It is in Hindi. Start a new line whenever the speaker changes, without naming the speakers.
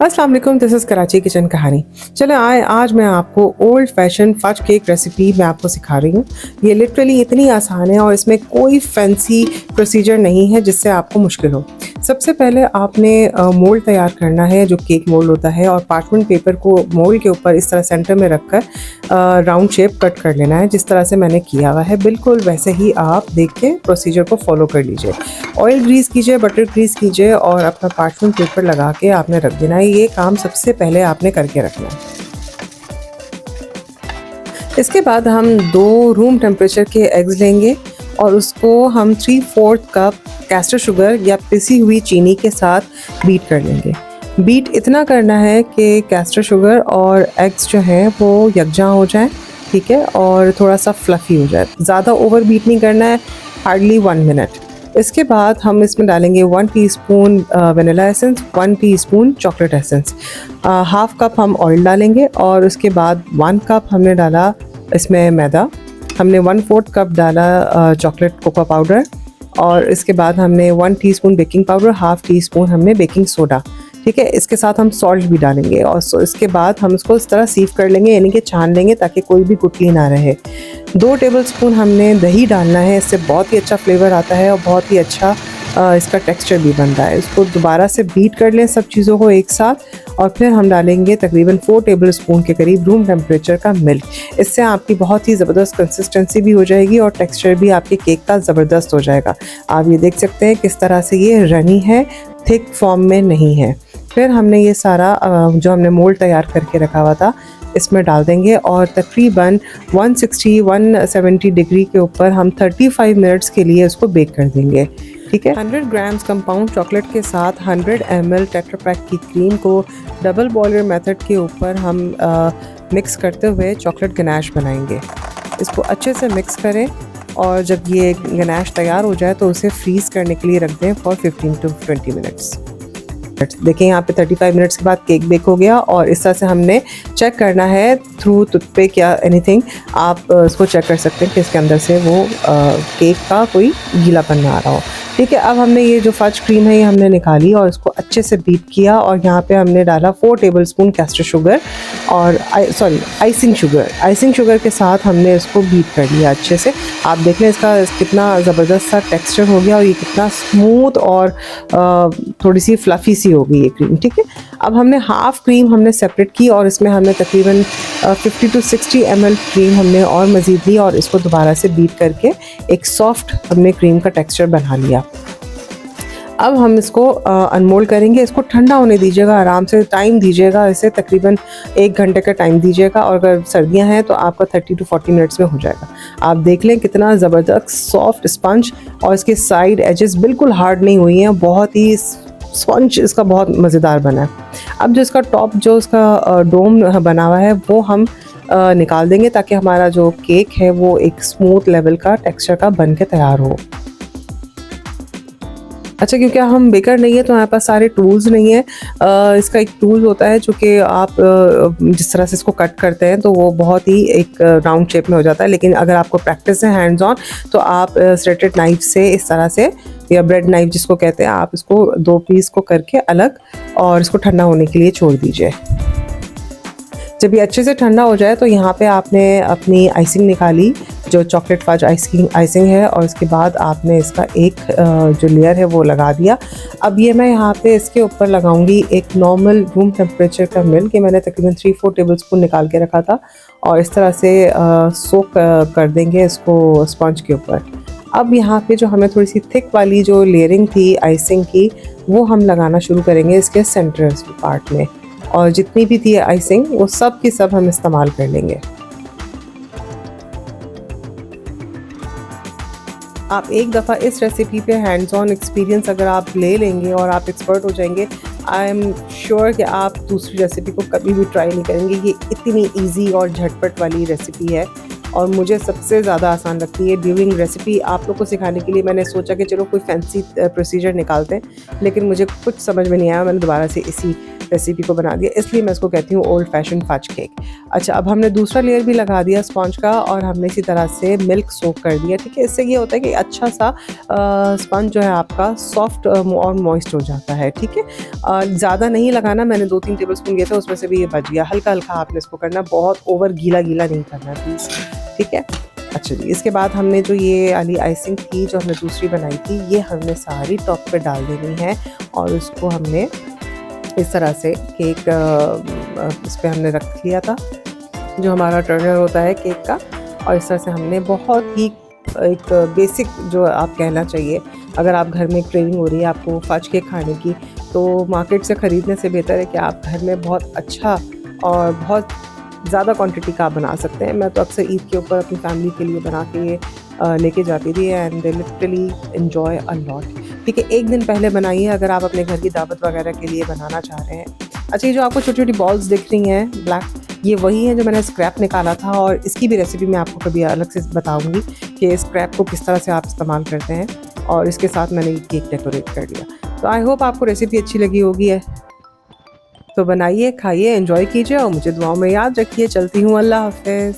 अस्सलाम वालेकुम, दिस इज़ कराची किचन कहानी। चलो आज मैं आपको old fashion fudge cake recipe मैं आपको सिखा रही हूँ। ये लिटरली इतनी आसान है और इसमें कोई फैंसी प्रोसीजर नहीं है जिससे आपको मुश्किल हो। सबसे पहले आपने मोल्ड तैयार करना है जो केक मोल्ड होता है, और पार्चमेंट पेपर को मोल्ड के ऊपर इस तरह सेंटर में रखकर राउंड शेप कट कर लेना है, जिस तरह से मैंने किया हुआ है। बिल्कुल वैसे ही आप देख के प्रोसीजर को फॉलो कर लीजिए। ऑयल ग्रीस कीजिए, बटर ग्रीस कीजिए और अपना पार्चमेंट पेपर लगा के आपने रख देना है। ये काम सबसे पहले आपने करके रखना है। इसके बाद हम 2 रूम टेम्परेचर के एग्स लेंगे और उसको हम 3/4 कप कैस्टर शुगर या पिसी हुई चीनी के साथ बीट कर लेंगे। बीट इतना करना है कि कैस्टर शुगर और एग्स जो हैं वो यकजा हो जाएं, ठीक है, और थोड़ा सा फ्लफ़ी हो जाए। ज़्यादा ओवर बीट नहीं करना है, हार्डली 1 मिनट। इसके बाद हम इसमें डालेंगे 1 teaspoon vanilla essence, 1 teaspoon chocolate essence, half cup हम ऑयल डालेंगे और उसके बाद 1 कप हमने डाला इसमें मैदा, हमने 1/4 कप डाला चॉकलेट कोको पाउडर, और इसके बाद हमने 1 teaspoon baking powder, half teaspoon हमने बेकिंग सोडा, ठीक है। इसके साथ हम सॉल्ट भी डालेंगे और इसके बाद हम इसको इस तरह सीव कर लेंगे, यानी कि छान लेंगे ताकि कोई भी गुठली ना रहे। 2 टेबलस्पून हमने दही डालना है, इससे बहुत ही अच्छा फ्लेवर आता है और बहुत ही अच्छा इसका टेक्सचर भी बनता है। इसको दोबारा से बीट कर लें सब चीज़ों को एक साथ, और फिर हम डालेंगे तकरीबन 4 टेबलस्पून के करीब रूम टेम्परेचर का मिल्क। इससे आपकी बहुत ही ज़बरदस्त कंसिस्टेंसी भी हो जाएगी और टेक्सचर भी आपके केक का ज़बरदस्त हो जाएगा। आप ये देख सकते हैं किस तरह से ये रनी है, थिक फॉर्म में नहीं है। फिर हमने ये सारा जो हमने मोल्ड तैयार करके रखा हुआ था इसमें डाल देंगे और तकरीबन 160-170 डिग्री के ऊपर हम 35 मिनट्स के लिए उसको बेक कर देंगे, ठीक है। 100 ग्राम्स कंपाउंड चॉकलेट के साथ 100 ml टेट्रा पैक की क्रीम को डबल बॉयलर मेथड के ऊपर हम मिक्स करते हुए चॉकलेट गनाश बनाएंगे। इसको अच्छे से मिक्स करें और जब ये गनाश तैयार हो जाए तो उसे फ्रीज़ करने के लिए रख दें फॉर 15 to 20 मिनट्स। देखें यहाँ पे 35 मिनट्स के बाद केक बेक हो गया, और इस तरह से हमने चेक करना है थ्रू टूथपिक या एनीथिंग, आप उसको चेक कर सकते हैं कि इसके अंदर से वो केक का कोई गीलापन ना आ रहा हो, ठीक है। अब हमने ये जो फज क्रीम है ये हमने निकाली और इसको अच्छे से बीट किया, और यहाँ पे हमने डाला 4 टेबलस्पून कैस्टर शुगर और आइसिंग शुगर के साथ हमने इसको बीट कर लिया अच्छे से। आप देख लें इसका कितना ज़बरदस्त सा टेक्सचर हो गया और ये कितना स्मूथ और थोड़ी सी फ्लफ़ी सी हो गई ये क्रीम, ठीक है। अब हमने हाफ़ क्रीम हमने सेपरेट की और इसमें हमने तकरीबन 50 to 60 ml क्रीम हमने और मज़ीद ली और इसको दोबारा से बीट करके एक सॉफ्ट हमने क्रीम का टेक्सचर बना लिया। अब हम इसको अनमोल्ड करेंगे। इसको ठंडा होने दीजिएगा, आराम से टाइम दीजिएगा, इसे तकरीबन 1 घंटे का टाइम दीजिएगा, और अगर सर्दियां हैं तो आपका 30 to 40 मिनट्स में हो जाएगा। आप देख लें कितना ज़बरदस्त सॉफ्ट स्पंज, और इसके साइड एजेस बिल्कुल हार्ड नहीं हुई हैं, बहुत ही स्पंज इसका बहुत मज़ेदार बना है। अब जो इसका टॉप जो इसका डोम बना हुआ है वो हम निकाल देंगे ताकि हमारा जो केक है वो एक स्मूथ लेवल का टेक्सचर का बन के तैयार हो। अच्छा, क्योंकि हम बेकर नहीं है तो हमारे पास सारे टूल्स नहीं है। इसका एक टूल होता है जो कि आप जिस तरह से इसको कट करते हैं तो वो बहुत ही एक राउंड शेप में हो जाता है, लेकिन अगर आपको प्रैक्टिस है हैंड्स ऑन तो आप स्ट्रेटेड नाइफ से इस तरह से, या ब्रेड नाइफ जिसको कहते हैं, आप इसको 2 पीस को करके अलग और इसको ठंडा होने के लिए छोड़ दीजिए। जब ये अच्छे से ठंडा हो जाए तो यहाँ पे आपने अपनी आइसिंग निकाली जो चॉकलेट फज आइसिंग है, और इसके बाद आपने इसका एक जो लेयर है वो लगा दिया। अब ये मैं यहाँ पे इसके ऊपर लगाऊंगी एक नॉर्मल रूम टेम्परेचर का मिल्क, मैंने तकरीबन 3/4 टेबलस्पून निकाल के रखा था, और इस तरह से सोक कर देंगे इसको स्पंज के ऊपर। अब यहाँ पे जो हमें थोड़ी सी थिक वाली जो लेयरिंग थी आइसिंग की वो हम लगाना शुरू करेंगे इसके सेंटर पार्ट में, और जितनी भी थी आइसिंग वो सब की सब हम इस्तेमाल कर लेंगे। आप एक दफ़ा इस रेसिपी पे हैंड्स ऑन एक्सपीरियंस अगर आप ले लेंगे और आप एक्सपर्ट हो जाएंगे, आई एम श्योर कि आप दूसरी रेसिपी को कभी भी ट्राई नहीं करेंगे। ये इतनी इजी और झटपट वाली रेसिपी है और मुझे सबसे ज़्यादा आसान लगती है। ड्यूरिंग रेसिपी आप लोग को सिखाने के लिए मैंने सोचा कि चलो कोई फैंसी प्रोसीजर निकालते हैं, लेकिन मुझे कुछ समझ में नहीं आया, मैंने दोबारा से इसी रेसिपी को बना दिया, इसलिए मैं इसको कहती हूँ ओल्ड फैशन फज केक। अच्छा, अब हमने दूसरा लेयर भी लगा दिया स्पॉन्ज का और हमने इसी तरह से मिल्क सोक कर दिया। ठीक है, इससे ये होता है कि अच्छा सा स्पंज जो है आपका सॉफ्ट और मॉइस्ट हो जाता है। ठीक है, ज़्यादा नहीं लगाना, मैंने 2-3 टेबल स्पून लिए थे, उसमें से भी ये बच गया। हल्का हल्का आपने इसको करना, बहुत ओवर गीला गीला नहीं करना प्लीज़। ठीक है, अच्छा जी, इसके बाद हमने जो ये वाली आइसिंग थी जो हमने दूसरी बनाई थी, ये हमने सारी टॉप पे डाल देनी है और उसको हमने इस तरह से केक इस पर हमने रख लिया था, जो हमारा टर्नर होता है केक का। और इस तरह से हमने बहुत ही एक बेसिक जो आप कहना चाहिए, अगर आप घर में क्रेविंग हो रही है आपको फज केक खाने की, तो मार्केट से ख़रीदने से बेहतर है कि आप घर में बहुत अच्छा और बहुत ज़्यादा क्वांटिटी का आप बना सकते हैं। मैं तो अक्सर ईद के ऊपर अपनी फैमिली के लिए बना के ये लेके जाती थी and they literally enjoy a lot. ठीक है, एक दिन पहले बनाइए अगर आप अपने घर की दावत वगैरह के लिए बनाना चाह रहे हैं। अच्छा, ये जो आपको छोटी छोटी बॉल्स दिख रही हैं ब्लैक, ये वही है जो मैंने स्क्रैप निकाला था और इसकी भी रेसिपी मैं आपको कभी अलग से बताऊंगी कि स्क्रैप को किस तरह से आप इस्तेमाल करते हैं। और इसके साथ मैंने केक डेकोरेट कर दिया। तो आई होप आपको रेसिपी अच्छी लगी होगी है, तो बनाइए, खाइए, एंजॉय कीजिए और मुझे दुआओं में याद रखिए। चलती हूँ, अल्लाह हाफ़िज़।